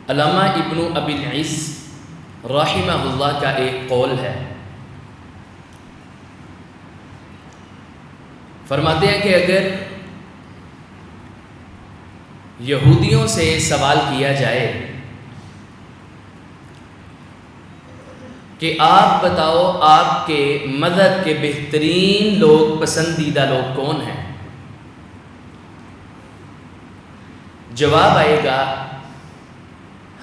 علامہ ابن ابی العز رحمہ اللہ کا ایک قول ہے، فرماتے ہیں کہ اگر یہودیوں سے سوال کیا جائے کہ آپ بتاؤ آپ کے مذہب کے بہترین لوگ، پسندیدہ لوگ کون ہیں، جواب آئے گا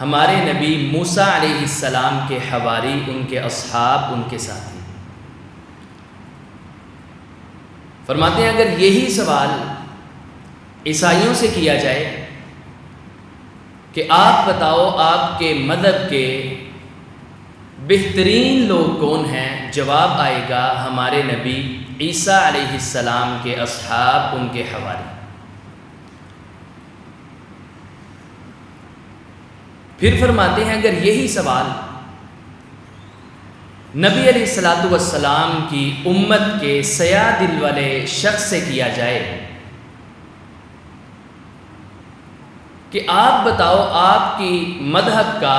ہمارے نبی موسیٰ علیہ السلام کے حواری، ان کے اصحاب، ان کے ساتھی۔ فرماتے ہیں اگر یہی سوال عیسائیوں سے کیا جائے کہ آپ بتاؤ آپ کے مذہب کے بہترین لوگ کون ہیں، جواب آئے گا ہمارے نبی عیسیٰ علیہ السلام کے اصحاب، ان کے حواری۔ پھر فرماتے ہیں اگر یہی سوال نبی علیہ الصلوۃ والسلام کی امت کے سیاہ دل والے شخص سے کیا جائے کہ آپ بتاؤ آپ کی مذہب کا،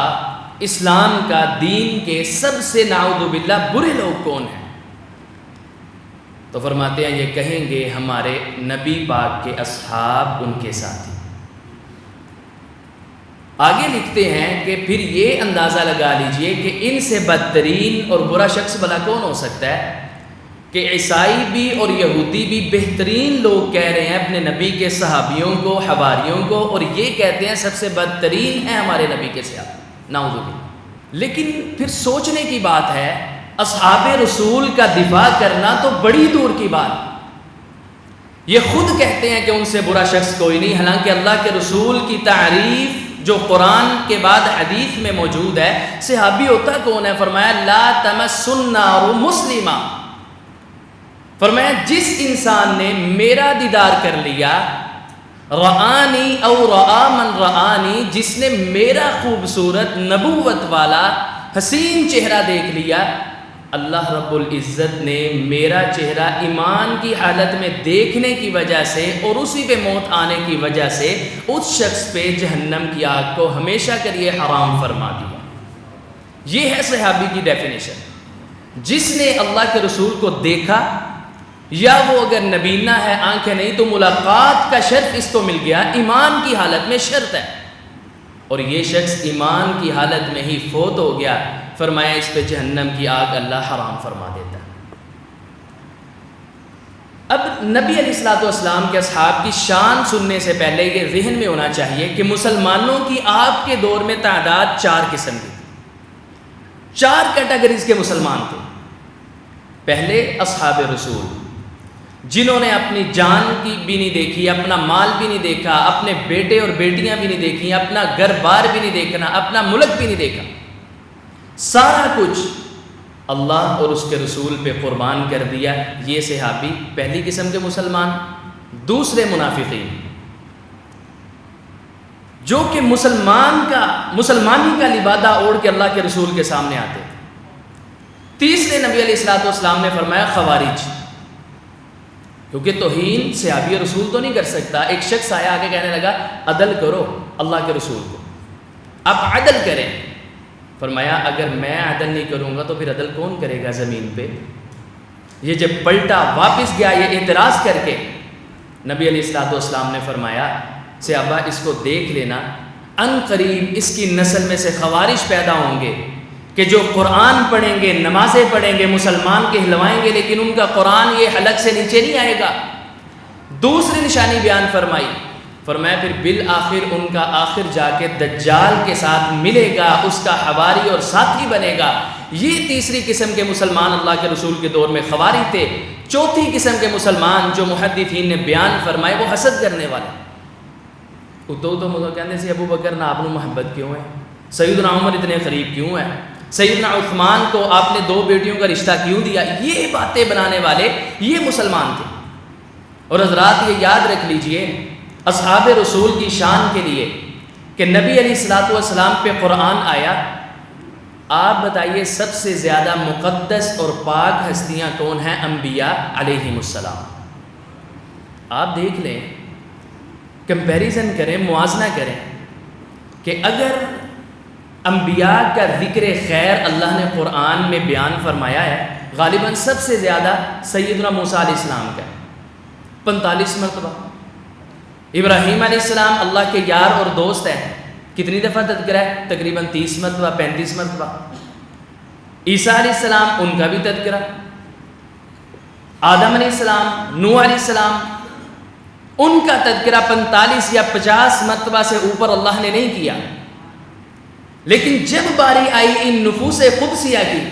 اسلام کا، دین کے سب سے نعوذ باللہ برے لوگ کون ہیں، تو فرماتے ہیں یہ کہیں گے ہمارے نبی پاک کے اصحاب، ان کے ساتھی۔ آگے لکھتے ہیں کہ پھر یہ اندازہ لگا لیجئے کہ ان سے بدترین اور برا شخص بھلا کون ہو سکتا ہے کہ عیسائی بھی اور یہودی بھی بہترین لوگ کہہ رہے ہیں اپنے نبی کے صحابیوں کو، حواریوں کو، اور یہ کہتے ہیں سب سے بدترین ہیں ہمارے نبی کے صحابہ، نعوذ باللہ۔ لیکن پھر سوچنے کی بات ہے، اصحاب رسول کا دفاع کرنا تو بڑی دور کی بات، یہ خود کہتے ہیں کہ ان سے برا شخص کوئی نہیں، حالانکہ اللہ کے رسول کی تعریف جو قرآن کے بعد حدیث میں موجود ہے، صحابی ہوتا کون ہے؟ فرمایا لا تمس النار مسلمہ، فرمایا جس انسان نے میرا دیدار کر لیا، رآنی او رآ من رآنی، جس نے میرا خوبصورت نبوت والا حسین چہرہ دیکھ لیا، اللہ رب العزت نے میرا چہرہ ایمان کی حالت میں دیکھنے کی وجہ سے اور اسی پہ موت آنے کی وجہ سے اس شخص پہ جہنم کی آگ کو ہمیشہ کے لیے حرام فرما دیا۔ یہ ہے صحابی کی ڈیفینیشن، جس نے اللہ کے رسول کو دیکھا، یا وہ اگر نبینہ ہے، آنکھیں نہیں، تو ملاقات کا شرف اس کو مل گیا، ایمان کی حالت میں شرط ہے، اور یہ شخص ایمان کی حالت میں ہی فوت ہو گیا، فرمایا اس پہ جہنم کی آگ اللہ حرام فرما دیتا ہے۔ اب نبی علیہ الصلوۃ والسلام کے اصحاب کی شان سننے سے پہلے یہ ذہن میں ہونا چاہیے کہ مسلمانوں کی آپ کے دور میں تعداد 4 قسم کی تھی، 4 کیٹیگریز کے مسلمان تھے۔ پہلے اصحاب رسول، جنہوں نے اپنی جان کی بھی نہیں دیکھی، اپنا مال بھی نہیں دیکھا، اپنے بیٹے اور بیٹیاں بھی نہیں دیکھی، اپنا گھر بار بھی نہیں دیکھنا، اپنا ملک بھی نہیں دیکھا، سارا کچھ اللہ اور اس کے رسول پہ قربان کر دیا۔ یہ صحابی پہلی قسم کے مسلمان۔ دوسرے منافقین، جو کہ مسلمانی کا لبادہ اوڑھ کے اللہ کے رسول کے سامنے آتے تھے۔ تیسرے نبی علیہ الصلوۃ والسلام نے فرمایا خوارج، کیونکہ توہین صحابی رسول تو نہیں کر سکتا۔ ایک شخص آیا آگے کہنے لگا عدل کرو اللہ کے رسول کو، آپ عدل کریں۔ فرمایا اگر میں عدل نہیں کروں گا تو پھر عدل کون کرے گا زمین پہ؟ یہ جب پلٹا، واپس گیا یہ اعتراض کر کے، نبی علیہ الصلوۃ والسلام نے فرمایا صحابہ اس کو دیکھ لینا، ان قریب اس کی نسل میں سے خوارج پیدا ہوں گے کہ جو قرآن پڑھیں گے، نمازیں پڑھیں گے، مسلمان کہلوائیں گے، لیکن ان کا قرآن یہ حلق سے نیچے نہیں آئے گا۔ دوسری نشانی بیان فرمائی، فرمایا پھر بالآخر ان کا آخر جا کے دجال کے ساتھ ملے گا، اس کا حواری اور ساتھی بنے گا۔ یہ تیسری قسم کے مسلمان اللہ کے رسول کے دور میں خواری تھے۔ چوتھی قسم کے مسلمان جو محدثین نے بیان فرمائے وہ حسد کرنے والے، تو مجھے کہنے سے ابو بکر نہ آپ نے محبت کیوں ہے، سیدنا عمر اتنے قریب کیوں ہے، سیدنا عثمان کو آپ نے 2 بیٹیوں کا رشتہ کیوں دیا، یہ باتیں بنانے والے یہ مسلمان تھے۔ اور حضرات یہ یاد رکھ لیجئے اصحاب رسول کی شان کے لیے کہ نبی علیہ الصلوۃ والسلام پہ قرآن آیا، آپ بتائیے سب سے زیادہ مقدس اور پاک ہستیاں کون ہیں؟ انبیاء علیہم السلام۔ آپ دیکھ لیں، کمپیریزن کریں، موازنہ کریں کہ اگر انبیاء کا ذکر خیر اللہ نے قرآن میں بیان فرمایا ہے، غالباً سب سے زیادہ سیدنا موسیٰ علیہ السلام کا 45 مرتبہ۔ ابراہیم علیہ السلام اللہ کے یار اور دوست ہیں، کتنی دفعہ تذکرہ ہے؟ تقریباً 30 مرتبہ 35 مرتبہ۔ عیسیٰ علیہ السلام ان کا بھی تذکرہ، آدم علیہ السلام، نوح علیہ السلام، ان کا تذکرہ 45 یا 50 مرتبہ سے اوپر اللہ نے نہیں کیا۔ لیکن جب باری آئی ان نفوس قدسیہ کی،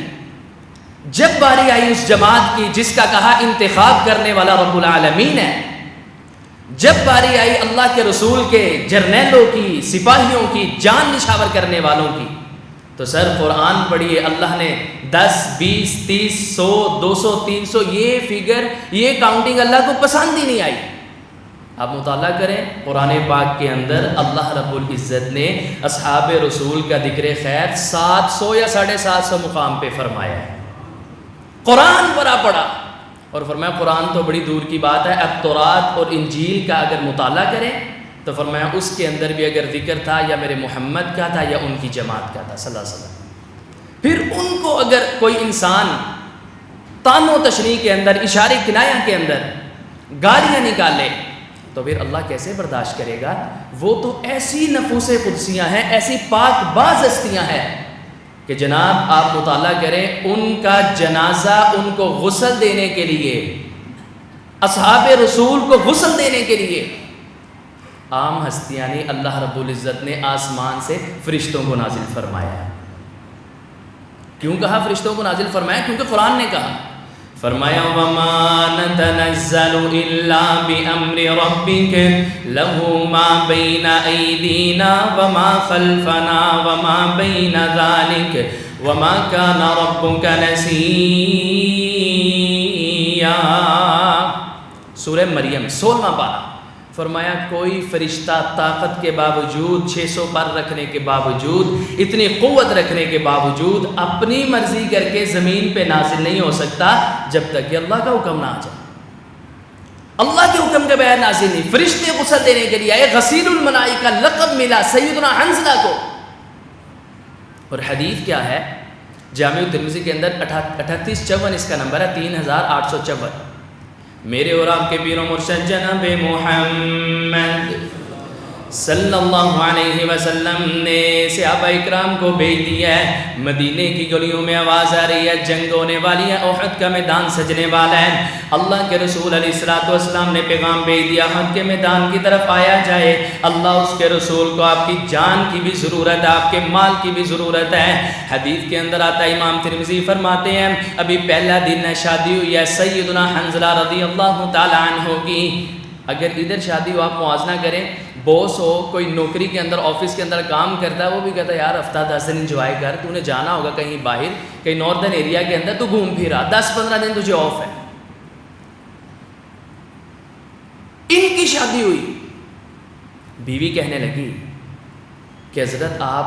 جب باری آئی اس جماعت کی جس کا کہا انتخاب کرنے والا رب العالمین ہے، جب باری آئی اللہ کے رسول کے جرنیلوں کی، سپاہیوں کی، جان نشاور کرنے والوں کی، تو سر قرآن پڑھیے، اللہ نے 10 20 30 100 200 300 یہ فگر، یہ کاؤنٹنگ اللہ کو پسند ہی نہیں آئی۔ آپ مطالعہ کریں قرآن پاک کے اندر اللہ رب العزت نے اصحاب رسول کا ذکر خیر 700 یا 750 مقام پہ فرمایا ہے، قرآن پڑھا پڑا، اور فرمایا قرآن تو بڑی دور کی بات ہے، اب تورات اور انجیل کا اگر مطالعہ کریں تو فرمایا اس کے اندر بھی اگر ذکر تھا یا میرے محمد کا تھا یا ان کی جماعت کا تھا صلی اللہ علیہ وسلم۔ پھر ان کو اگر کوئی انسان طعن و تشریح کے اندر، اشارے کنایہ کے اندر گالیاں نکالے تو پھر اللہ کیسے برداشت کرے گا؟ وہ تو ایسی نفوس قدسیاں ہیں، ایسی پاک باز ہستیاں ہیں کہ جناب آپ مطالعہ کریں ان کا جنازہ ان کو غسل دینے کے لیے، اصحاب رسول کو غسل دینے کے لیے عام ہستیاں نہیں، اللہ رب العزت نے آسمان سے فرشتوں کو نازل فرمایا ہے۔ کیوں کہا فرشتوں کو نازل فرمایا؟ کیونکہ قرآن نے کہا، فرمایا وَمَا نَتَنَزَّلُ إِلَّا بِأَمْرِ رَبِّكَ لَهُ مَا بَيْنَ أَيْدِينَا وَمَا خَلْفَنَا وَمَا بَيْنَ ذَلِكَ وَمَا كَانَ رَبُّكَ نَسِيًّا۔ سورہ مریم 16واں پارہ۔ فرمایا کوئی فرشتہ طاقت کے باوجود، 600 پر رکھنے کے باوجود، اتنی قوت رکھنے کے باوجود اپنی مرضی کر کے زمین پہ نازل نہیں ہو سکتا جب تک کہ اللہ کا حکم نہ آ جائے۔ اللہ کے حکم کے بغیر نازل نہیں۔ فرشتے غسل دینے کے لیے آئے، غسیل الملائکہ لقب ملا سیدنا حنظلہ کو۔ اور حدیث کیا ہے؟ جامع ترمذی کے اندر 3854 اس کا نمبر ہے، 3854۔ میرے اور آپ کے پیر و مرشد جناب محمد صلی اللہ علیہ وسلم نے صحابہ اکرام کو بھیج دیا ہے، مدینے کی گلیوں میں آواز آ رہی ہے جنگ ہونے والی ہے، احد کا میدان سجنے والا ہے۔ اللہ کے رسول علیہ السلام نے پیغام بھیج دیا احد کے میدان کی طرف آیا جائے، اللہ اس کے رسول کو آپ کی جان کی بھی ضرورت ہے، آپ کے مال کی بھی ضرورت ہے۔ حدیث کے اندر آتا ہے، امام ترمذی فرماتے ہیں ابھی پہلا دن ہے، شادی ہوئی ہے سیدنا حنظلہ رضی اللہ تعالی عنہ کی۔ اگر ادھر شادی ہو، آپ موازنہ کریں، بوس ہو، کوئی نوکری کے اندر آفس کے اندر کام کرتا ہے، وہ بھی کہتا ہے یار ہفتہ 10 دن انجوائے کر، تو نے جانا ہوگا کہیں باہر، کہیں ناردرن ایریا کے اندر، تو گھوم پھرا 10-15 دن تجھے آف ہے۔ ان کی شادی ہوئی، بیوی کہنے لگی کہ حضرت آپ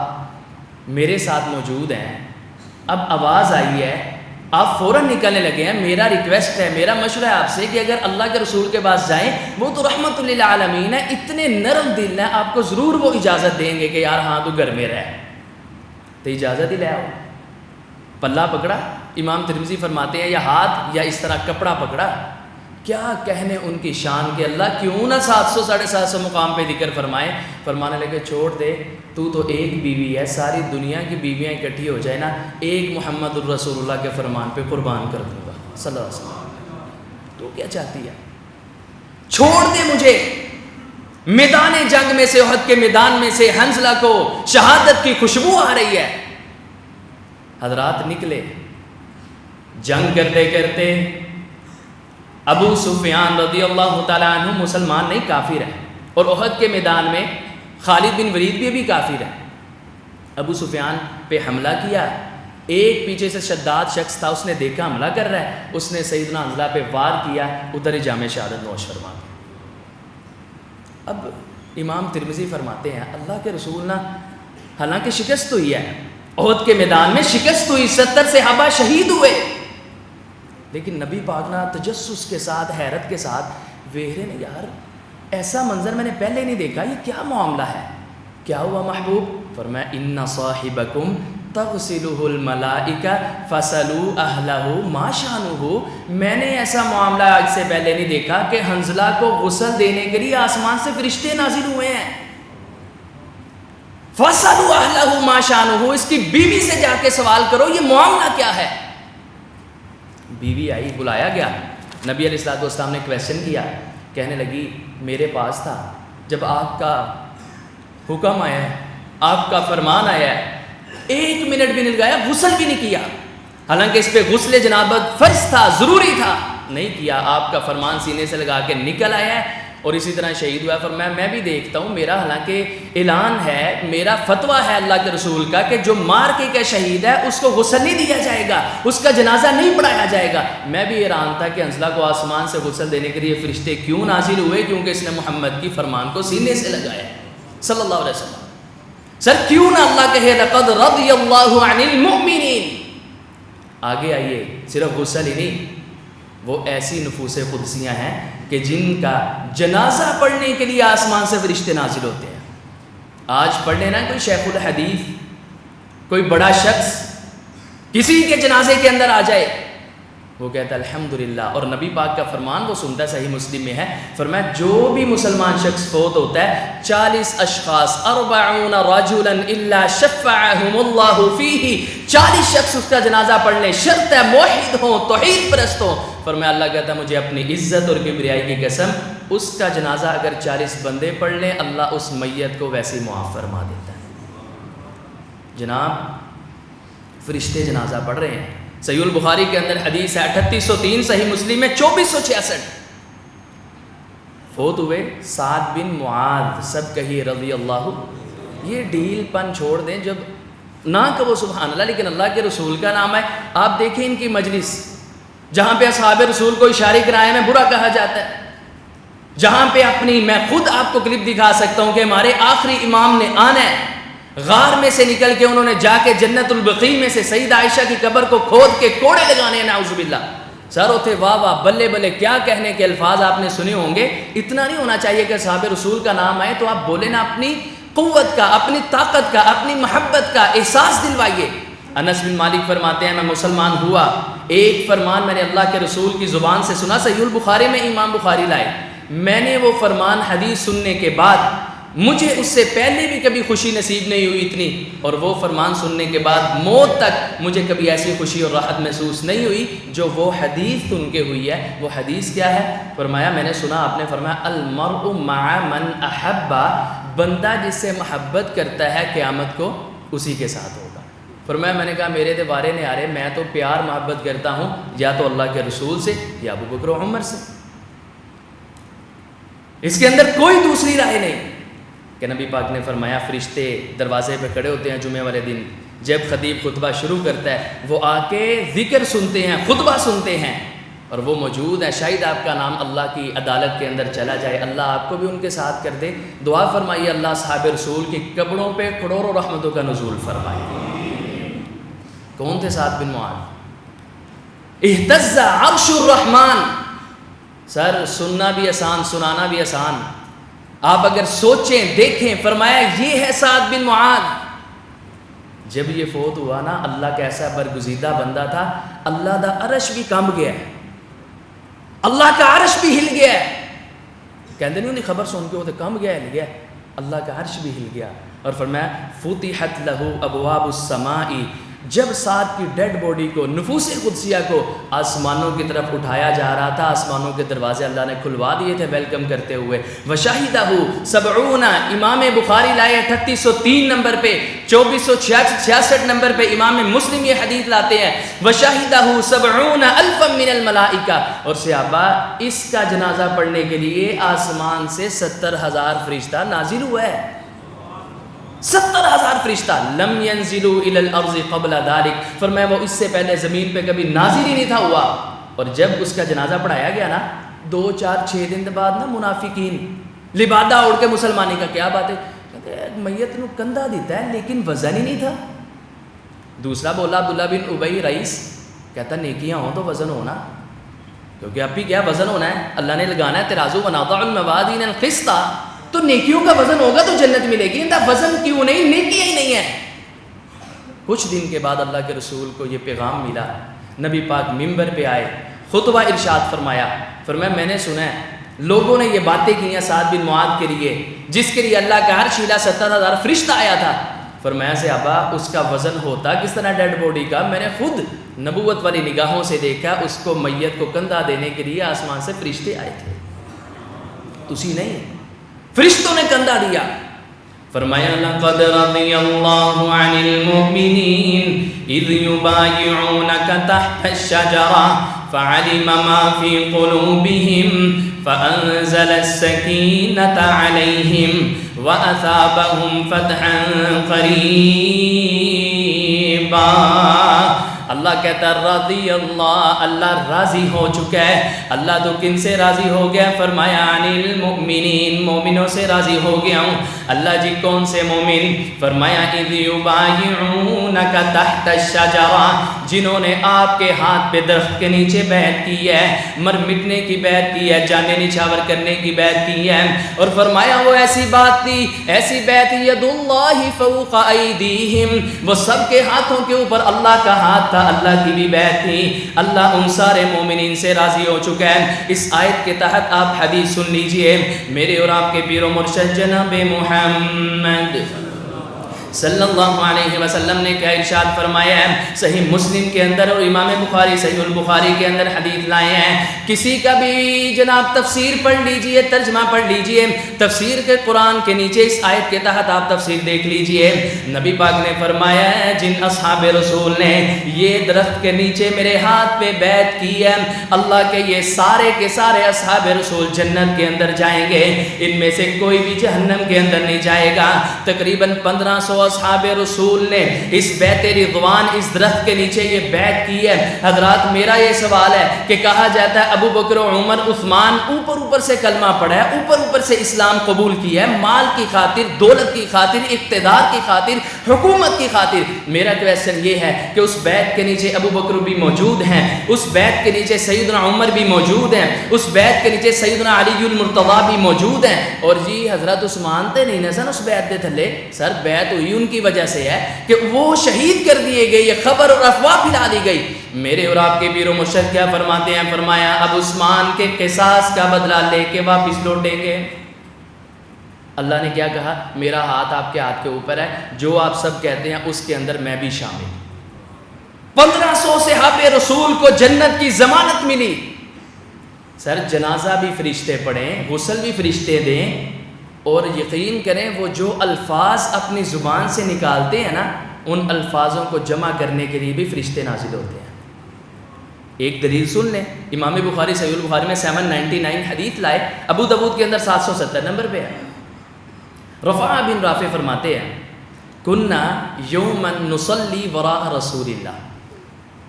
میرے ساتھ موجود ہیں، اب آواز آئی ہے، آپ فوراً نکلنے لگے ہیں، میرا ریکویسٹ ہے، میرا مشورہ ہے آپ سے کہ اگر اللہ کے رسول کے پاس جائیں، وہ تو رحمت للعالمین ہے، اتنے نرم دل ہیں، آپ کو ضرور وہ اجازت دیں گے کہ یار ہاں تو گھر میں رہ، تو اجازت ہی لے آؤ۔ پلہ پکڑا، امام ترمذی فرماتے ہیں یا ہاتھ یا اس طرح کپڑا پکڑا، کیا کہنے ان کی شان کے اللہ کیوں نہ 700-750 مقام پہ ذکر فرمائے، فرمانے لگے چھوڑ دے، تو ایک بیوی ہے، ساری دنیا کی بیویاں اکٹھی ہو جائے نا، ایک محمد الرسول اللہ کے فرمان پہ قربان کر دوں گا صلی اللہ علیہ وسلم۔ تو کیا چاہتی ہے؟ چھوڑ دے مجھے، میدان جنگ میں سے، احد کے میدان میں سے حنظلہ کو شہادت کی خوشبو آ رہی ہے۔ حضرات نکلے، جنگ کرتے کرتے ابو سفیان رضی اللہ تعالیٰ عنہ مسلمان نہیں کافر ہے، اور احد کے میدان میں خالد بن ولید بھی ابھی کافر ہے۔ ابو سفیان پہ حملہ کیا، ایک پیچھے سے شداد شخص تھا، اس نے دیکھا حملہ کر رہا ہے، اس نے سیدنا حنظلہ پہ وار کیا، ادھر ہی جام شہادت نوش فرما گیا۔ اب امام ترمذی فرماتے ہیں اللہ کے رسول نہ، حالانکہ شکست ہوئی ہے، احد کے میدان میں شکست ہوئی، 70 صحابہ شہید ہوئے، لیکن نبی پاک نا تجسس کے ساتھ، حیرت کے ساتھ ویرے نے، یار ایسا منظر میں نے پہلے نہیں دیکھا، یہ کیا معاملہ ہے، کیا ہوا محبوب؟ فرمایا ان صاحبکم تغسلہ الملائکہ فسلوا اہلہ ما شانہ، میں نے ایسا معاملہ آج سے پہلے نہیں دیکھا کہ حنظلہ کو غسل دینے کے لیے آسمان سے فرشتے نازل ہوئے ہیں. فسلوا اہلہ ما شانہ، اس کی بیوی سے جا کے سوال کرو یہ معاملہ کیا ہے. بیوی آئی، بلایا گیا، نبی علیہ الصلوۃ والسلام نے کویسچن کیا، کہنے لگی میرے پاس تھا جب آپ کا حکم آیا ہے، آپ کا فرمان آیا ہے، 1 منٹ بھی نہیں لگایا، غسل بھی نہیں کیا، حالانکہ اس پہ غسل جنابت فرض تھا، ضروری تھا، نہیں کیا. آپ کا فرمان سینے سے لگا کے نکل آیا ہے اور اسی طرح شہید ہوا. فرمایا میں بھی دیکھتا ہوں، میرا حالانکہ اعلان ہے، میرا فتویٰ ہے اللہ کے رسول کا کہ جو مار کے شہید ہے اس کو غسل نہیں دیا جائے گا، اس کا جنازہ نہیں پڑھایا جائے گا. میں بھی حیران تھا کہ حنظلہ کو آسمان سے غسل دینے کے لیے فرشتے کیوں نازل ہوئے، کیونکہ اس نے محمد کی فرمان کو سینے سے لگایا صلی اللہ علیہ وسلم. سر کیوں نہ اللہ کہے لقد رضی اللہ عن المؤمنین. آگے آئیے، صرف غسل ہی نہیں، وہ ایسی نفوس قدسیاں ہیں کہ جن کا جنازہ پڑھنے کے لیے آسمان سے فرشتے نازل ہوتے ہیں. آج پڑھ لینا کوئی شیخ الحدیث، کوئی بڑا شخص کسی کے جنازے کے اندر آ جائے، وہ کہتا ہے الحمدللہ، اور نبی پاک کا فرمان وہ سنتا ہے، صحیح مسلم میں ہے، فرمایا جو بھی مسلمان شخص فوت ہوتا ہے 40 اشخاص 40 رجلا الا شفعهم اللہ فیہ، 40 شخص اس کا جنازہ پڑھ لیں، شرط ہے موحد ہوں، توحید پرست ہوں. فرمایا اللہ کہتا ہے مجھے اپنی عزت اور کبریائی کی قسم، اس کا جنازہ اگر 40 بندے پڑھ لیں اللہ اس میت کو ویسے ہی معاف فرما دیتا ہے. جناب فرشتے جنازہ پڑھ رہے ہیں. صحیح البخاری کے اندر حدیث ہے 3803، صحیح مسلم میں 2466. فوت ہوئے سعد بن معاذ، سب کہیے رضی اللہ. یہ ڈھیل پن چھوڑ دیں، جب نہ کہو سبحان اللہ لیکن اللہ کے رسول کا نام ہے. آپ دیکھیں ان کی مجلس، جہاں پہ اصحاب رسول کو اشارے کرائے میں برا کہا جاتا ہے، جہاں پہ اپنی، میں خود آپ کو کلپ دکھا سکتا ہوں کہ ہمارے آخری امام نے آنا ہے، غار میں سے نکل کے انہوں نے جا کے جنت البقیع میں سے سیدہ عائشہ کی قبر کو کھود کے کوڑے لگانے ہیں، نعوذ باللہ. سر ہوتے واہ واہ بلے بلے، کیا کہنے کے الفاظ آپ نے سنے ہوں گے. اتنا نہیں ہونا چاہیے کہ صحابہ رسول کا نام آئے تو آپ بولے نا، اپنی قوت کا، اپنی طاقت کا، اپنی محبت کا احساس دلوائیے. انس بن مالک فرماتے ہیں میں مسلمان ہوا، ایک فرمان میں نے اللہ کے رسول کی زبان سے سنا، صحیح البخاری میں امام بخاری لائے. میں نے وہ فرمان حدیث سننے کے بعد، مجھے اس سے پہلے بھی کبھی خوشی نصیب نہیں ہوئی اتنی، اور وہ فرمان سننے کے بعد موت تک مجھے کبھی ایسی خوشی اور راحت محسوس نہیں ہوئی جو وہ حدیث سن کے ہوئی ہے. وہ حدیث کیا ہے؟ فرمایا میں نے سنا، آپ نے فرمایا المرء مع من احب، بندہ جس سے محبت کرتا ہے قیامت کو اسی کے ساتھ ہوگا. فرمایا میں نے کہا میرے تو بارے نہیں آ رہے، میں تو پیار محبت کرتا ہوں یا تو اللہ کے رسول سے یا ابو بکر و عمر سے، اس کے اندر کوئی دوسری رائے نہیں. کہ نبی پاک نے فرمایا فرشتے دروازے پہ کھڑے ہوتے ہیں جمعے والے دن، جب خطیب خطبہ شروع کرتا ہے وہ آ کے ذکر سنتے ہیں، خطبہ سنتے ہیں، اور وہ موجود ہیں. شاید آپ کا نام اللہ کی عدالت کے اندر چلا جائے، اللہ آپ کو بھی ان کے ساتھ کر دے. دعا فرمائیے اللہ صحاب رسول کی قبروں پہ کروڑوں رحمتوں کا نزول فرمائے. کون تھے سعد بن معاذ؟ اہتز عرش الرحمن. سر سننا بھی آسان، سنانا بھی آسان، آپ اگر سوچیں دیکھیں. فرمایا یہ ہے سعد بن معاذ. جب یہ فوت ہوا نا، اللہ کا ایسا برگزیدہ بندہ تھا، اللہ دا عرش بھی کانپ گیا ہے، اللہ کا عرش بھی ہل گیا ہے. کہتے نہیں خبر سن کے وہ تو کانپ گیا، ہل گیا، اللہ کا عرش بھی ہل گیا. اور فرمایا فتحت لہ ابواب السماء، جب سعد کی ڈیڈ باڈی کو، نفوس قدسیہ کو آسمانوں کی طرف اٹھایا جا رہا تھا، آسمانوں کے دروازے اللہ نے کھلوا دیے تھے ویلکم کرتے ہوئے. وشاہدہ 70، امام بخاری لائے 3803 نمبر پہ، 2466 نمبر پہ امام مسلم یہ حدیث لاتے ہیں. وشاہدہ 70,000 من الملائکہ، اور صحابہ اس کا جنازہ پڑھنے کے لیے آسمان سے 70,000 فرشتہ نازل ہوا ہے. 70,000 فرشتہ. لم ينزلوا الى الارض قبل ذلك، فرمایا وہ اس سے پہلے زمین پہ کبھی نازل ہی نہیں تھا ہوا. اور جب اس کا جنازہ پڑھایا گیا نا، 2 4 6 دن بعد نا منافقین لبادہ اوڑھ کے مسلمانی کا کیا بات ہے، کہتے ہیں میت نو کندھا دیتا ہے لیکن وزن ہی نہیں تھا. دوسرا بولا عبداللہ بن ابی رئیس، کہتا نیکیاں ہوں تو وزن ہونا، کیونکہ اب بھی کیا وزن ہونا ہے، اللہ نے لگانا ہے ترازو ونضع الموازین القسط، تو تو نیکیوں کا وزن ہوگا تو جنت ملے گی، وزن کیوں نہیں، نیکیاں ہی نہیں ہے۔ کچھ دن کے بعد اللہ کے رسول کو یہ پیغام ملا، نبی پاک ممبر پہ آئے، خطبہ ارشاد فرمایا میں نے سنا ہے لوگوں نے یہ باتیں کی ہیں سعد بن معاذ کے لیے جس کے لیے اللہ کا عرش ہلا 70,000 فرشتہ آیا تھا۔ فرمایا صحابہ اس کا وزن ہوتا کس طرح ڈیڈ باڈی کا، میں نے خود نبوت والی نگاہوں سے دیکھا، اس کو میت کو کندھا دینے کے لیے آسمان سے فرشتے آئے تھے، تسی نہیں، فرشتوں نے کندھا دیا۔ فرمایا لقد رضی اللہ عن المؤمنین اذ یبایعونک تحت الشجرہ فعلم ما فی قلوبہم فأنزل السکینۃ علیہم وأثابهم فتحا قریبا۔ اللہ کہتا ہے رضی اللہ، اللہ راضی ہو چکا ہے۔ اللہ تو کن سے راضی ہو گیا؟ فرمایا عن المؤمنین، مومنوں سے راضی ہو گیا ہوں۔ اللہ جی کون سے مومن؟ فرمایا اذ یبایعونک تحت الشجرہ، جنہوں نے آپ کے ہاتھ پہ درخت کے نیچے بیعت کی ہے، مر مٹنے کی بیعت کی ہے، جانے نچھاور کرنے کی بیعت کی ہے۔ اور فرمایا وہ ایسی بات تھی، ایسی بیعت ید اللہ فوق ایدیہم، وہ سب کے ہاتھوں کے اوپر اللہ کا ہاتھ تھا، اللہ کی بھی بیعت تھی۔ اللہ ان سارے مومنین سے راضی ہو چکا ہے۔ اس آیت کے تحت آپ حدیث سن لیجئے، میرے اور آپ کے پیر و مرشد جناب محمد صلی اللہ علیہ وسلم نے کیا ارشاد فرمایا ہے؟ صحیح مسلم کے اندر اور امام بخاری صحیح البخاری کے اندر حدیث لائے ہیں۔ کسی کا بھی جناب تفسیر پڑھ لیجئے، ترجمہ پڑھ لیجئے، تفسیر کے قرآن کے نیچے اس آیت کے تحت آپ تفسیر دیکھ لیجئے۔ نبی پاک نے فرمایا ہے جن اصحاب رسول نے یہ درخت کے نیچے میرے ہاتھ پہ بیعت کی ہے، اللہ کے یہ سارے کے سارے اصحاب رسول جنت کے اندر جائیں گے، ان میں سے کوئی بھی جہنم کے اندر نہیں جائے گا۔ تقریباً 1500 اصحاب رسول نے اس بیعت رضوان اس درخت کے نیچے یہ بیعت کی ہے۔ حضرات میرا یہ سوال ہے کہ کہا جاتا ہے ابو بکر و عمر عثمان اوپر سے کلمہ پڑھا ہے، اوپر سے اسلام قبول کیا ہے، مال کی خاطر، دولت کی خاطر، اقتدار کی خاطر، حکومت کی خاطر۔ میرا کویسچن یہ ہے کہ اس بیعت کے نیچے ابو بکر بھی موجود ہیں، اس بیعت کے نیچے سیدنا عمر بھی موجود ہیں، اس بیعت کے نیچے سیدنا علی المرتضیٰ بھی موجود ہیں، اور جی حضرت عثمان تے نہیں سن اس بیعت دے تھلے، سر بیعت ہوئی ان کی وجہ سے ہے کہ وہ شہید کر دیے گئے، یہ خبر اور افواہ پھیلا دی گئی۔ میرے اور آپ کے پیر و مرشد کیا فرماتے ہیں؟ فرمایا اب عثمان کے قصاص کا بدلہ لے کے واپس لوٹیں گے۔ اللہ نے کیا کہا؟ میرا ہاتھ آپ کے ہاتھ کے اوپر ہے، جو آپ سب کہتے ہیں اس کے اندر میں بھی شامل۔ 1500 صحابہ رسول کو جنت کی ضمانت ملی۔ سر جنازہ بھی فرشتے پڑھیں، غسل بھی فرشتے دیں، اور یقین کریں وہ جو الفاظ اپنی زبان سے نکالتے ہیں نا، ان الفاظوں کو جمع کرنے کے لیے بھی فرشتے نازل ہوتے ہیں۔ ایک دلیل سن لیں، امام بخاری صحیح البخاری میں 799 حدیث لائے، ابو داؤد کے اندر 770 نمبر پہ ہے۔ رفاع بن رافع فرماتے ہیں کننا یوما نصلی وراء رسول اللہ،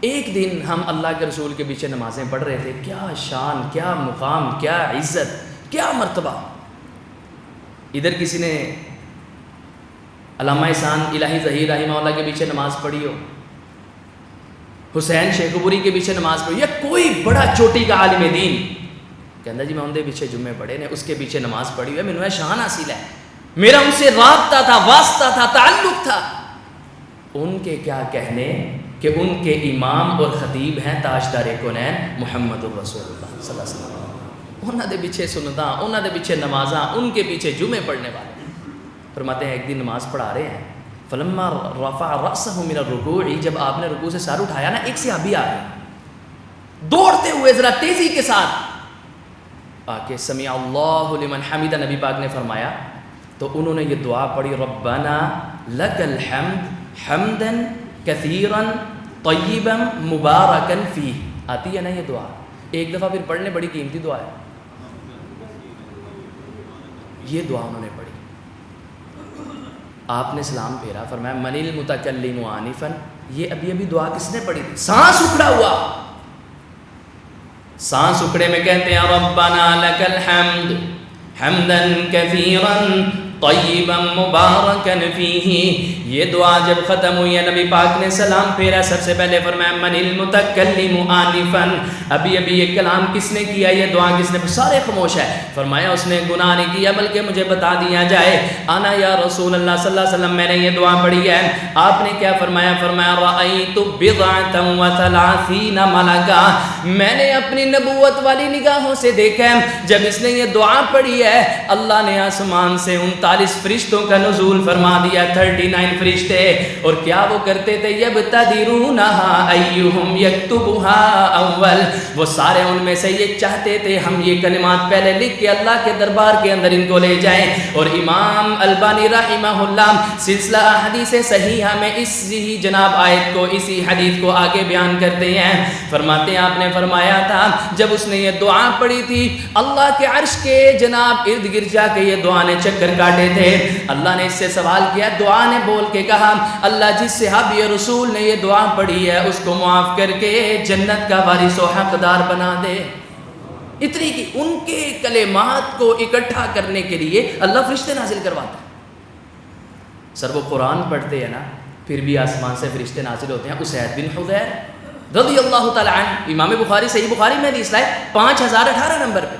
ایک دن ہم اللہ کے رسول کے پیچھے نمازیں پڑھ رہے تھے، کیا شان، کیا مقام، کیا عزت، کیا مرتبہ۔ ادھر کسی نے علامہ احسان الہی ظہیر رحمہ اللہ کے پیچھے نماز پڑھی ہو، حسین شیخ پوری کے پیچھے نماز پڑھی، یا کوئی بڑا چوٹی کا عالم دین کہندا جی میں ان دے پیچھے جمعے پڑھے نے، اس کے پیچھے نماز پڑھی ہے، مینوں شان حاصل ہے، میرا ان سے رابطہ تھا، واسطہ تھا، تعلق تھا۔ ان کے کیا کہنے کہ ان کے امام اور خطیب ہیں تاجدار کونین محمد الرسول اللہ صلی اللہ علیہ وسلم، انہاں دے پیچھے سنتاں، انہاں دے پیچھے نمازاں، ان کے پیچھے جمعے پڑھنے والے۔ فرماتے ہیں ایک دن نماز پڑھا رہے ہیں، فلما رفع رأسه من الرکوع، جب آپ نے رکوع سے سر اٹھایا نا، ایک صحابی آ گئے دوڑتے ہوئے ذرا تیزی کے ساتھ آ کے سمع اللہ لمن حمدہ، نبی پاک نے فرمایا، تو انہوں نے یہ دعا پڑھی ربنا لک الحمد حمدا کثیرا طیبا مبارکا فیہ۔ آتی ہے نا یہ دعا، ایک دفعہ پھر پڑھنے، بڑی قیمتی دعا ہے یہ دعا انہوں نے پڑھی۔ آپ نے سلام پھیرا، فرمایا من المتکلم آنفا، یہ ابھی دعا کس نے پڑھی تھی؟ سانس اکھڑا ہوا، سانس اکھڑے میں کہتے ہیں ربنا لک الحمد حمدا کثیرا طیبا مبارکا فیہ. یہ دعا جب ختم ہوئی ہے نبی پاک نے سلام پھیرا. سب سے پہلے فرمایا من المتکلم آنفا, ابھی یہ کلام کس نے کیا, یہ دعا کس نے, سارے خاموش ہے. فرمایا اس نے گناہ نہیں کیا بلکہ مجھے بتا دیا جائے. انا یا رسول اللہ صلی اللہ علیہ وسلم, میں نے یہ دعا پڑھی ہے. آپ نے کیا فرمایا؟ فرمایا رأیت بضعة وثلاثین ملکا, میں نے اپنی نبوت والی نگاہوں سے دیکھا جب اس نے یہ دعا پڑھی ہے اللہ نے آسمان سے 39 فرشتوں کا نزول فرما دیا, 39 فرشتے. اور کیا وہ کرتے تھے؟ یبتدرونها ایہم یکتبها اول, وہ سارے ان میں سے یہ چاہتے تھے ہم یہ کلمات پہلے لکھ کے اللہ کے دربار کے اندر ان کو لے جائیں. اور امام البانی رحمہ اللہ سلسلہ حدیث صحیحہ میں اسی جناب آیت کو, اسی حدیث کو آگے بیان کرتے ہیں. فرماتے ہیں آپ نے فرمایا تھا جب اس نے یہ دعا پڑھی تھی اللہ کے عرش کے جناب ارد گرد جا کے یہ دعا نے چکر کاٹے تھے. اللہ نے اس سے سوال کیا, دعا نے بول کے کہا اللہ جس صحابی رسول نے یہ دعا پڑھی ہے اس کو معاف کر کے جنت کا وارث و حقدار بنا دے. اتنی کی ان کے کلمات کو اکٹھا کرنے کے لیے اللہ فرشتے نازل کرواتا ہے. سر وہ قرآن پڑھتے ہیں نا پھر بھی آسمان سے فرشتے نازل ہوتے ہیں. اسید بن حضیر رضی اللہ تعالی عنہ, امام بخاری صحیح بخاری میں حدیث لائے 5018 نمبر پہ.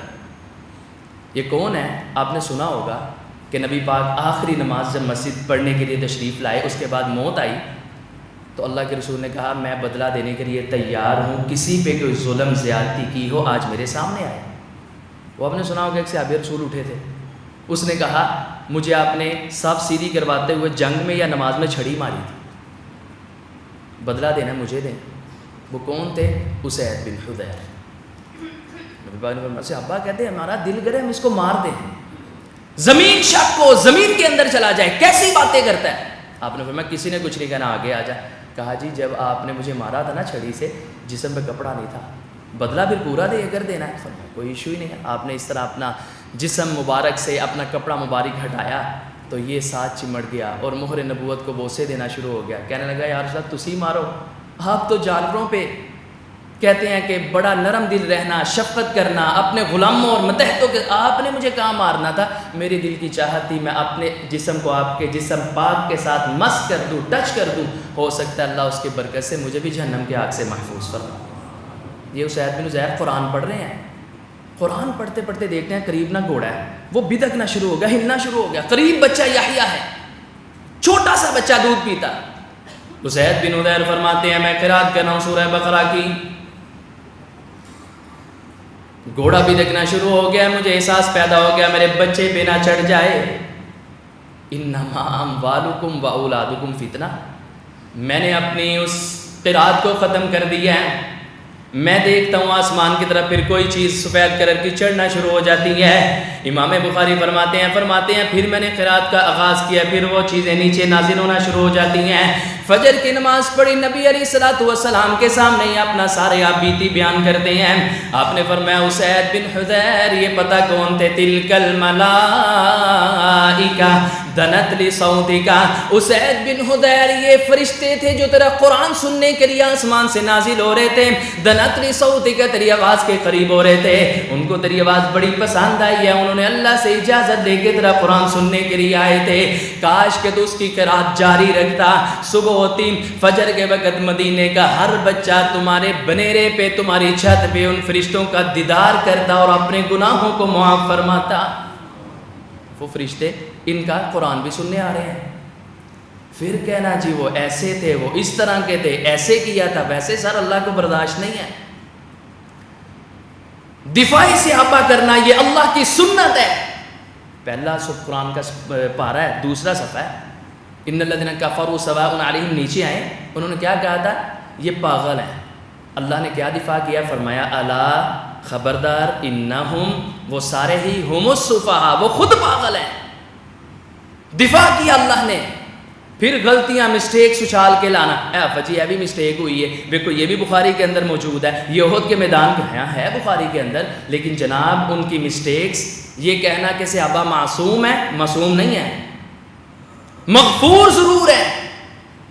یہ کون ہے؟ آپ نے سنا ہوگا کہ نبی پاک آخری نماز جب مسجد پڑھنے کے لیے تشریف لائے اس کے بعد موت آئی تو اللہ کے رسول نے کہا میں بدلہ دینے کے لیے تیار ہوں, کسی پہ کوئی ظلم زیادتی کی ہو آج میرے سامنے آئے. وہ آپ نے سنا ہوگا ایک صحابی رسول اٹھے تھے, اس نے کہا مجھے آپ نے صاف سیدھی کرواتے ہوئے جنگ میں یا نماز میں چھڑی ماری تھی, بدلہ دینا مجھے دیں. وہ کون تھے؟ اسید بن حضیر. نبی پاک نے فرمایا صحابہ کہتے ہیں ہمارا دل کرے ہم اس کو مار دیں, زمین شک کو زمین کے اندر چلا جائے, کیسی باتیں کرتا ہے. آپ نے فرمایا کسی نے کچھ نہیں کہنا, آگے آ جا. کہا جی جب آپ نے مجھے مارا تھا نا چھڑی سے جسم پہ کپڑا نہیں تھا, بدلہ پھر پورا دے کر دینا ہے. فرمایا کوئی ایشو ہی نہیں ہے. آپ نے اس طرح اپنا جسم مبارک سے اپنا کپڑا مبارک ہٹایا تو یہ ساتھ چمٹ گیا اور مہر نبوت کو بوسے دینا شروع ہو گیا. کہنے لگا یا رسول اللہ تسی مارو, آپ تو جانوروں پہ کہتے ہیں کہ بڑا نرم دل رہنا, شفقت کرنا اپنے غلاموں اور متحدوں کے, آپ نے مجھے کہاں مارنا تھا. میری دل کی چاہت تھی میں اپنے جسم کو آپ کے جسم پاک کے ساتھ مس کر دوں, ٹچ کر دوں, ہو سکتا ہے اللہ اس کی برکت سے مجھے بھی جہنم کی آگ سے محفوظ فرما. یہ اسید بن حضیر قرآن پڑھ رہے ہیں, قرآن پڑھتے پڑھتے دیکھتے ہیں قریب نہ گھوڑا ہے, وہ بدکنا شروع ہو گیا, ہلنا شروع ہو گیا. قریب بچہ یحییٰ ہے, چھوٹا سا بچہ دودھ پیتا. اسید بن حضیر فرماتے ہیں میں قرات کر رہا ہوں سورہ بقرہ کی, گھوڑا بھی دیکھنا شروع ہو گیا, مجھے احساس پیدا ہو گیا میرے بچے پہ نہ چڑھ جائے. انما اموالکم واولادکم فتنہ. میں نے اپنی اس قرات کو ختم کر دیا ہے. میں دیکھتا ہوں آسمان کی طرف پھر کوئی چیز سفید کلر کی چڑھنا شروع ہو جاتی ہے. امام بخاری فرماتے ہیں پھر میں نے قرات کا آغاز کیا, پھر وہ چیزیں نیچے نازل ہونا شروع ہو جاتی ہیں. فجر کی نماز پڑھی, نبی علیہ الصلوۃ والسلام کے سامنے ہی اپنا سارے آپ بیتی بیان کرتے ہیں. آپ نے فرمایا اسید بن حضیر یہ پتہ کون تھے؟ تلک الملائکہ دنت لصوتک. اسید بن حضیر یہ فرشتے تھے جو تیرا قرآن سننے کے لیے آسمان سے نازل ہو رہے تھے. دنت لصوتک تیری آواز کے قریب ہو رہے تھے, ان کو تیری آواز بڑی پسند آئی ہے, انہوں نے اللہ سے اجازت لے کے تیرا قرآن سننے کے لیے آئے تھے. کاش کہ تو اس کی قرات جاری رکھتا. صبح ہوتی فجر کے وقت مدینے کا ہر بچہ تمہارے بنیرے پہ تمہاری چھت پہ ان فرشتوں کا دیدار کرتا اور اپنے گناہوں کو معاف فرماتا. وہ فرشتے ان کا قرآن بھی سننے آ رہے ہیں. پھر کہنا جی وہ ایسے تھے, وہ اس طرح کے تھے, ایسے کیا تھا ویسے, سر اللہ کو برداشت نہیں ہے. دفاعی صحابہ کرنا یہ اللہ کی سنت ہے. پہلا سب قرآن کا پارہ ہے, دوسرا صفحہ ہے. ان الذین کفروا سواء علیہم, نیچے آئے, انہوں نے کیا کہا تھا؟ یہ پاگل ہیں. اللہ نے کیا دفاع کیا؟ فرمایا الا خبردار انہم, وہ سارے ہی ہم السفہاء, وہ خود پاگل ہیں. دفاع کیا اللہ نے. پھر غلطیاں مسٹیکس اچھال کے لانا, جی یہ بھی مسٹیک ہوئی ہے, دیکھو یہ بھی بخاری کے اندر موجود ہے. یہ احد کے میدان کا ہے بخاری کے اندر, لیکن جناب ان کی مسٹیکس, یہ کہنا کہ صحابہ معصوم ہے, معصوم نہیں ہے. مغفور ضرور ہے,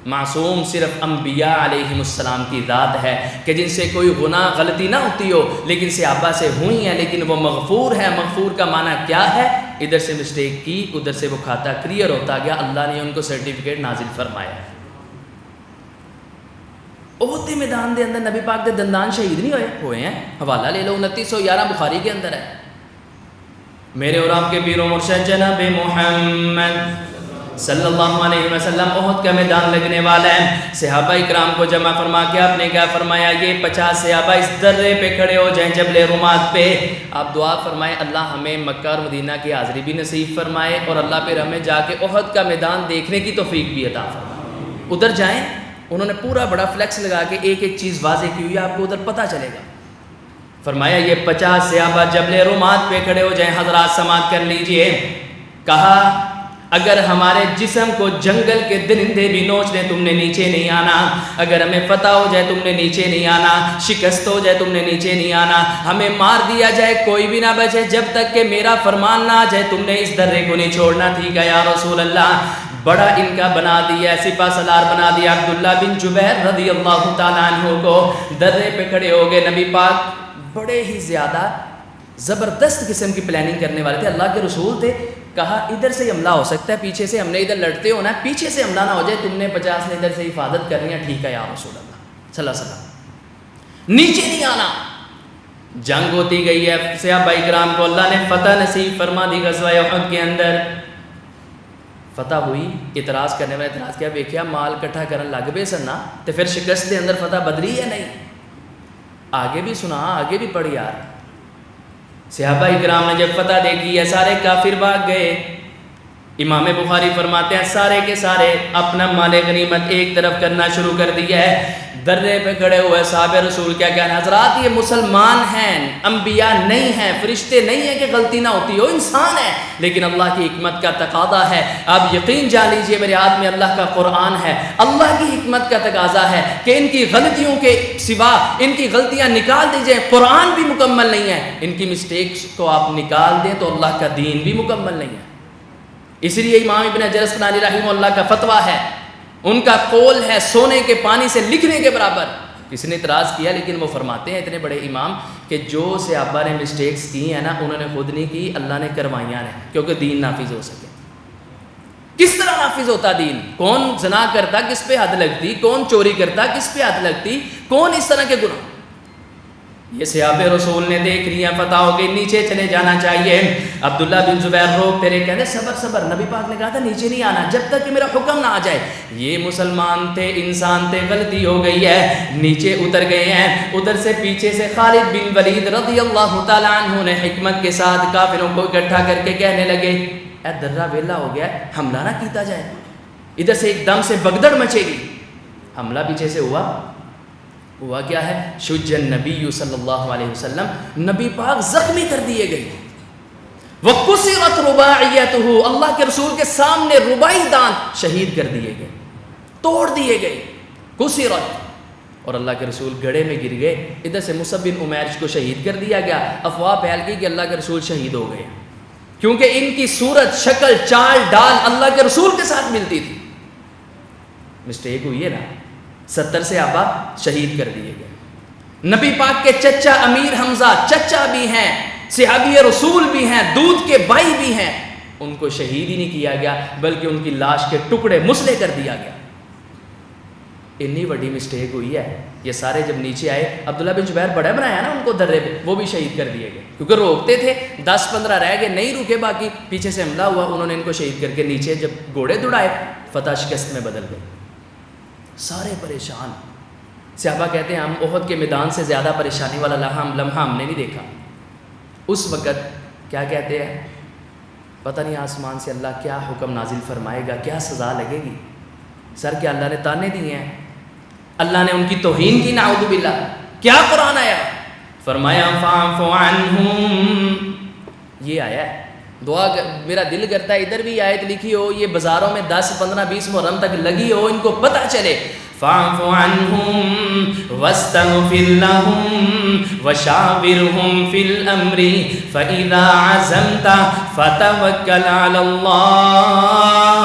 معصوم صرف انبیاء علیہم السلام کی ذات ہے کہ جن سے کوئی گناہ غلطی نہ ہوتی ہو, لیکن صحابہ سے ہوئی ہیں, لیکن وہ مغفور ہے. مغفور کا معنی کیا ہے؟ ادھر سے مسٹیک کی, ادھر سے وہ کھاتا کلیئر ہوتا گیا, اللہ نے ان کو سرٹیفکیٹ نازل فرمایا. احد میدان دے اندر نبی پاک دے دندان شہید نہیں ہوئے ہیں, حوالہ لے لو 2911 بخاری کے اندر ہے. میرے اور آپ کے پیر و مرشد جناب محمد صلی اللہ علیہ وسلم احد کا میدان لگنے والا ہے. صحابہ اکرام کو جمع فرما کے آپ نے کیا فرمایا, یہ 50 صحابہ اس درے پہ کھڑے ہو جائیں جبل رمات پہ. آپ دعا فرمائیں اللہ ہمیں مکہ اور مدینہ کی حاضری بھی نصیب فرمائے, اور اللہ پھر ہمیں جا کے احد کا میدان دیکھنے کی توفیق بھی عطا فرمائے. ادھر جائیں, انہوں نے پورا بڑا فلیکس لگا کے ایک ایک چیز واضح کی ہوئی ہے, آپ کو ادھر پتہ چلے گا. فرمایا یہ 50 صحابہ جبل رمات پہ کھڑے ہو جائیں, حضرات سماعت کر لیجئے. کہا اگر ہمارے جسم کو جنگل کے درندے بھی نوچ لیں تم نے نیچے نہیں آنا, اگر ہمیں فتح ہو جائے تم نے نیچے نہیں آنا, شکست ہو جائے تم نے نیچے نہیں آنا, ہمیں مار دیا جائے کوئی بھی نہ بچے جب تک کہ میرا فرمان نہ آ جائے, تم نے اس درے کو نہیں چھوڑنا. ٹھیک ہے یا رسول اللہ. بڑا ان کا بنا دیا, سپہ سالار بنا دیا عبداللہ بن جبیر رضی اللہ تعالیٰ عنہ کو. درے پہ کھڑے ہو گئے. نبی پاک بڑے ہی زیادہ زبردست قسم کی پلاننگ کرنے والے تھے, اللہ کے رسول تھے. کہا ادھر سے حملہ ہو سکتا ہے, پیچھے سے ہم نے ادھر لڑتے ہونا ہے, پیچھے سے حملہ نہ ہو جائے, تم نے 50 نے ادھر سے حفاظت کرنی ہے. ٹھیک ہے یا رسول اللہ صلی اللہ علیہ وسلم. نیچے نہیں آنا. جنگ ہوتی گئی ہے, صحابہ اکرام کو اللہ نے فتح نصیب فرما دی. غزوہ احد کے اندر فتح ہوئی. اعتراض کرنے والے اعتراض کیا, ویکھیا مال کٹھا کرن لگ پے سنا تے پھر شکست دے اندر فتح بدلی ہے نہیں. آگے بھی سنا, آگے بھی پڑھ یار. صحابہ اکرام نے جب فتح دیکھی ہے سارے کافر بھاگ گئے. امام بخاری فرماتے ہیں سارے کے سارے اپنا مال غنیمت ایک طرف کرنا شروع کر دیا ہے. درے پہ کھڑے ہوئے صحابہ رسول کیا کہنا, حضرات یہ مسلمان ہیں, انبیاء نہیں ہیں, فرشتے نہیں ہیں کہ غلطی نہ ہوتی ہو, انسان ہے, لیکن اللہ کی حکمت کا تقاضا ہے. آپ یقین جان لیجئے میرے ہاتھ میں اللہ کا قرآن ہے, اللہ کی حکمت کا تقاضا ہے کہ ان کی غلطیوں کے سوا ان کی غلطیاں نکال دیجئے. قرآن بھی مکمل نہیں ہے, ان کی مسٹیکس کو آپ نکال دیں تو اللہ کا دین بھی مکمل نہیں ہے. اس لیے امام ابن حجر اسقلانی رحمہ اللہ کا فتویٰ ہے, ان کا قول ہے سونے کے پانی سے لکھنے کے برابر. کسی نے اعتراض کیا لیکن وہ فرماتے ہیں اتنے بڑے امام کہ جو صحابہ نے مسٹیکس کی ہیں نا انہوں نے خود نہیں کی, اللہ نے کروائیاں ہیں کیونکہ دین نافذ ہو سکے. کس طرح نافذ ہوتا دین؟ کون زنا کرتا کس پہ حد لگتی, کون چوری کرتا کس پہ حد لگتی, کون اس طرح کے گناہ. یہ صحابہ رسول نے دیکھ لیا, فتح ہو گئی, نیچے چلے جانا چاہیے. عبداللہ بن زبیر روک تیرے کہتے صبر صبر, نبی پاک نے کہا تھا نیچے نہیں آنا جب تک کہ میرا حکم نہ آ جائے. یہ مسلمان تھے, انسان تھے, غلطی ہو گئی ہے, نیچے اتر گئے ہیں. ادھر سے پیچھے سے خالد بن ولید رضی اللہ تعالیٰ عنہ نے حکمت کے ساتھ کافروں کو اکٹھا کر کے کہنے لگے اے درہ ویلا ہو گیا, حملہ نہ کیتا جائے. ادھر سے ایک دم سے بگدڑ مچے گی. حملہ پیچھے سے ہوا کیا ہے, شج النبی صلی اللہ علیہ وسلم, نبی پاک زخمی کر دیے گئے. وَقُسِرَتْ رُبَاعِيَتُهُ, اللہ کے رسول کے سامنے رباعی دانت شہید کر دیے گئے, توڑ دیے گئے. قُسِرَتْ, اور اللہ کے رسول گڑھے میں گر گئے. ادھر سے مصعب بن عمیر کو شہید کر دیا گیا. افواہ پھیل گئی کہ اللہ کے رسول شہید ہو گئے کیونکہ ان کی صورت شکل چال ڈال اللہ کے رسول کے ساتھ ملتی تھی. مسٹیک ہوئی ہے نا, 70 صحابہ شہید کر دیے گئے. نبی پاک کے چچا امیر حمزہ چچا بھی ہیں, صحابی رسول بھی ہیں, دودھ کے بھائی بھی ہیں, ان کو شہید ہی نہیں کیا گیا بلکہ ان کی لاش کے ٹکڑے مسلح کر دیا گیا. اتنی بڑی مسٹیک ہوئی ہے. یہ سارے جب نیچے آئے, عبداللہ بن جبیر بڑا بنایا نا ان کو درے پہ, وہ بھی شہید کر دیے گئے کیونکہ روکتے تھے. 10-15 رہ گئے, نہیں رکے, باقی پیچھے سے حملہ ہوا, انہوں نے ان کو شہید کر کے نیچے جب گھوڑے دوڑائے فتح شکست میں بدل گئے. سارے پریشان. صحابہ کہتے ہیں ہم احد کے میدان سے زیادہ پریشانی والا لمحہ ہم نے نہیں دیکھا. اس وقت کیا کہتے ہیں, پتہ نہیں آسمان سے اللہ کیا حکم نازل فرمائے گا, کیا سزا لگے گی. سر کیا اللہ نے تانے دیے ہیں, اللہ نے ان کی توہین کی, نعوذ باللہ. کیا قرآن آیا, فرمایا فاعف عنہم, یہ آیا ہے. دعا میرا دل کرتا ہے ادھر بھی آیت لکھی ہو, یہ بازاروں میں 10-15-20 محرم تک لگی ہو, ان کو پتہ چلے. فاعف عنہم واستغفر لہم وشاورہم فی الامر فاذا عزمت فتوکل علی اللہ.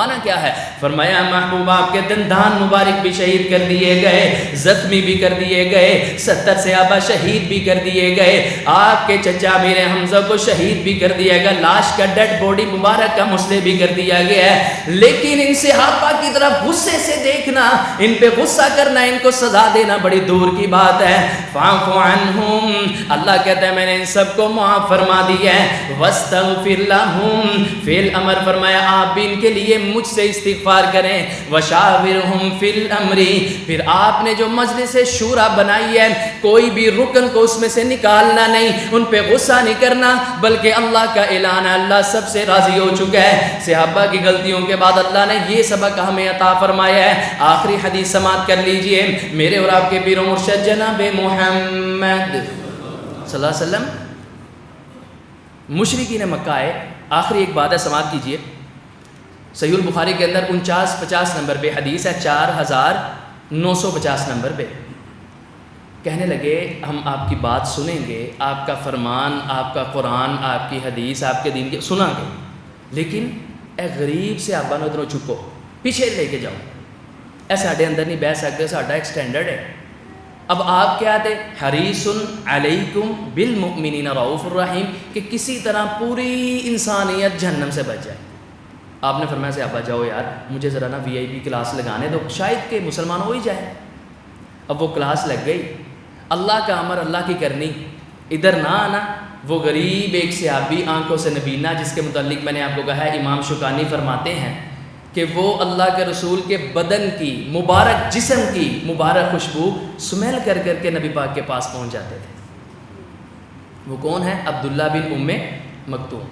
معنی کیا ہے؟ فرمایا محبوب آپ کے دندان مبارک بھی شہید کر دیے گئے، زخمی بھی کر دیے گئے، 70 صحابہ شہید بھی کر دیے گئے، آپ کے چچا میرے حمزہ کو شہید بھی کر دیا گیا، لاش کا ڈیڈ باڈی مبارک کا مسئلہ بھی کر دیا گیا ہے، لیکن ان صحابہ کی طرف غصے سے دیکھنا، ان پہ غصہ کرنا، ان کو سزا دینا بڑی دور کی بات ہے۔ فاعف عنہم، اللہ کہتا ہے میں نے ان سب کو معاف فرما دیا ہے، واستغفر لہم، فعل امر فرمایا آپ بھی ان کے لیے مجھ سے استغفار کریں، وشاورہم فی الامر، پھر آپ نے جو مجلس شورا بنائی ہے کوئی بھی رکن کو اس میں سے نکالنا نہیں، ان پہ غصہ نہیں کرنا، بلکہ اللہ کا اعلان ہے اللہ سب سے راضی ہو چکا ہے۔ صحابہ کی غلطیوں کے بعد اللہ نے یہ سبق ہمیں عطا فرمایا ہے۔ آخری حدیث سماعت کر لیجئے، میرے اور آپ کے پیر و مرشد جناب محمد صلی اللہ علیہ وسلم مشرکین مکہ آئے، آخری ایک بات ہے سماعت کیجئے، صحیح البخاری کے اندر 49-50 نمبر پہ حدیث ہے، 4950 نمبر پہ، کہنے لگے ہم آپ کی بات سنیں گے، آپ کا فرمان، آپ کا قرآن، آپ کی حدیث، آپ کے دین کی سنا گے، لیکن اے غریب سے آپ بنو ادھروں چکو، پیچھے لے کے جاؤ، ایسے ساڈے اندر نہیں بیٹھ سکتے، ساڈا ایک سٹینڈرڈ ہے۔ اب آپ کیا تھے؟ حریص علیکم بالمؤمنین رؤوف الرحیم، کہ کسی طرح پوری انسانیت جہنم سے بچ جائے۔ آپ نے فرمایا سے ابا جاؤ یار مجھے ذرا نا VIP کلاس لگانے دو، شاید کہ مسلمان ہو ہی جائے۔ اب وہ کلاس لگ گئی، اللہ کا امر اللہ کی کرنی، ادھر نہ آنا۔ وہ غریب ایک صحابی آنکھوں سے نبینا، جس کے متعلق میں نے آپ کو کہا ہے امام شوکانی فرماتے ہیں کہ وہ اللہ کے رسول کے بدن کی مبارک جسم کی مبارک خوشبو سمیل کر کر کے نبی پاک کے پاس پہنچ جاتے تھے۔ وہ کون ہے؟ عبداللہ بن ام مکتوم۔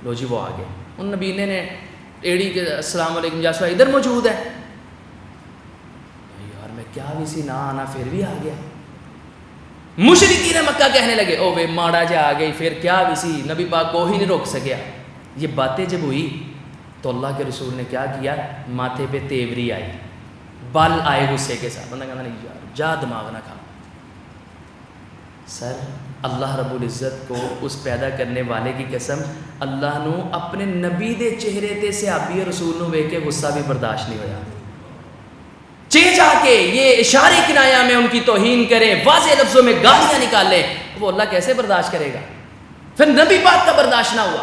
لو جی وہ آگے، ان نبینے نے ایڑی کے السلام علیکم جاسو ادھر موجود ہے، یار میں کیا بھی سی نہ آنا پھر بھی آ گیا۔ مشرکین مکہ کہنے لگے او بے ماڑا جا آ گئی، پھر کیا بھی سی، نبی پاک کو ہی نہیں روک سکیا۔ یہ باتیں جب ہوئی تو اللہ کے رسول نے کیا کیا؟ ماتھے پہ تیوری آئی، بال آئے غصے کے ساتھ، بندہ کہنا نہیں یار جا دماغ نہ کھا۔ سر اللہ رب العزت کو اس پیدا کرنے والے کی قسم، اللہ نو اپنے نبی دے چہرے تے صحابی رسول نو ویکھ کے غصہ بھی برداشت نہیں ہویا، چا کے یہ اشارے کنایا میں ان کی توہین کرے، واضح لفظوں میں گالیاں نکالے، وہ اللہ کیسے برداشت کرے گا؟ پھر نبی پاک کا برداشت نہ ہوا۔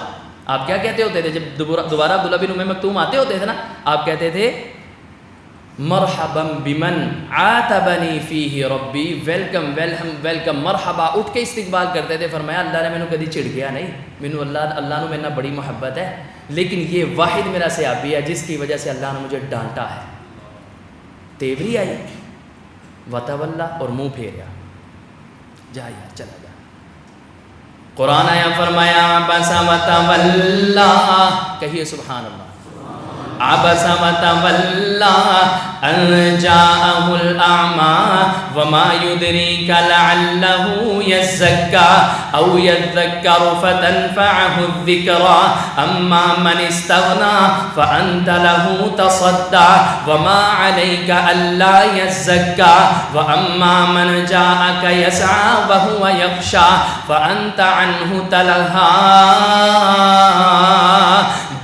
آپ کیا کہتے ہوتے تھے جب دوبارہ عبداللہ بن ام مکتوم آتے ہوتے تھے نا، آپ کہتے تھے مرحبا بمن عاتبنی فیہ ربی، ویلکم ویلکم مرحبا، اٹھ کے استقبال کرتے تھے۔ فرمایا اللہ نے مینوں کدی چڑ گیا نہیں، مینوں اللہ نو میرے نال بڑی محبت ہے، لیکن یہ واحد میرا صحابی ہے جس کی وجہ سے اللہ نے مجھے ڈانٹا ہے۔ تیوری آئی، وتولا اور منہ پھیریا، جا یار چلا جا۔ قرآن آیا فرمایا عبس وتولا، کہیے سبحان اللہ، عبس وتولا ان جاءہ الاعمى وما يدريك لعله يزكى او يذكر فتنفعه الذكرى اما من استغنى فانت له تصدى وما عليك الا يزكى واما من جاءك يسعى وهو يخشى فانت عنه تلهى۔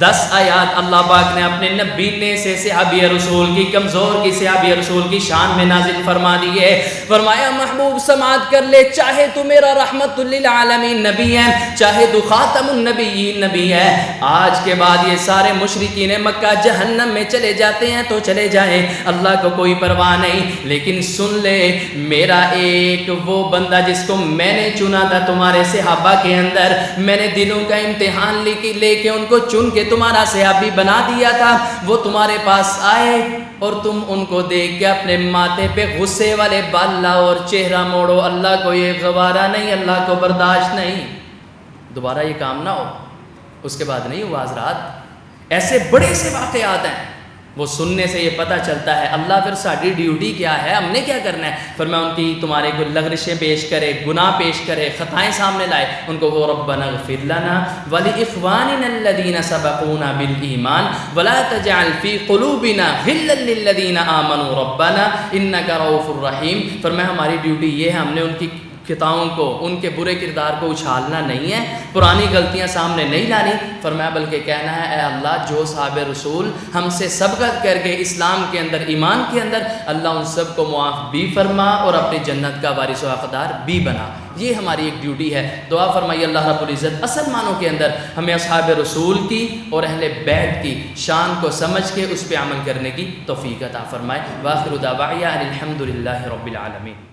10 آیات اللہ پاک نے اپنے نبینے سے صحابی رسول کی کمزور کی صحابی رسول کی شان میں نازل فرما دیے۔ فرمایا محبوب سماعت کر لے، چاہے تو میرا رحمت للعالمین نبی ہے، چاہے تو خاتم النبیین نبی ہے، آج کے بعد یہ سارے مشرکین مکہ جہنم میں چلے جاتے ہیں تو چلے جائیں، اللہ کو کوئی پرواہ نہیں، لیکن سن لے میرا ایک وہ بندہ جس کو میں نے چنا تھا تمہارے صحابہ کے اندر، میں نے دلوں کا امتحان لے کے ان کو چن کے تمہارا صحابی بنا دیا تھا، وہ تمہارے پاس آئے اور تم ان کو دیکھ کے اپنے ماتھے پہ غصے والے بال لاؤ اور چہرہ موڑو، اللہ کو یہ گوارا نہیں، اللہ کو برداشت نہیں، دوبارہ یہ کام نہ ہو۔ اس کے بعد نہیں ہوا حضرات، ایسے بڑے سے واقعات ہیں، وہ سننے سے یہ پتہ چلتا ہے اللہ پھر ساری ڈیوٹی کیا ہے، ہم نے کیا کرنا ہے۔ فرمایا ان کی تمہارے کو لغزشیں پیش کرے، گناہ پیش کرے، خطائیں سامنے لائے، ان کو ربنا اغفر لنا ولاخواننا الذین سبقونا بالایمان ولا تجعل فی قلوبنا غلا للذین آمنوا ربنا انک رؤوف الرحیم۔ فرمایا ہماری ڈیوٹی یہ ہے، ہم نے ان کی خطاؤں کو، ان کے برے کردار کو اچھالنا نہیں ہے، پرانی غلطیاں سامنے نہیں لانی، فرمایا بلکہ کہنا ہے اے اللہ جو صحابہ رسول ہم سے سبقت کر کے اسلام کے اندر، ایمان کے اندر، اللہ ان سب کو معاف بھی فرما اور اپنی جنت کا وارث و حقدار بھی بنا۔ یہ ہماری ایک ڈیوٹی ہے۔ دعا فرمائیے اللہ رب العزت اصل معنوں کے اندر ہمیں اصحاب رسول کی اور اہل بیت کی شان کو سمجھ کے اس پہ عمل کرنے کی توفیق عطا فرمائے۔ وآخر دعوانا ان الحمد للہ رب العالمین۔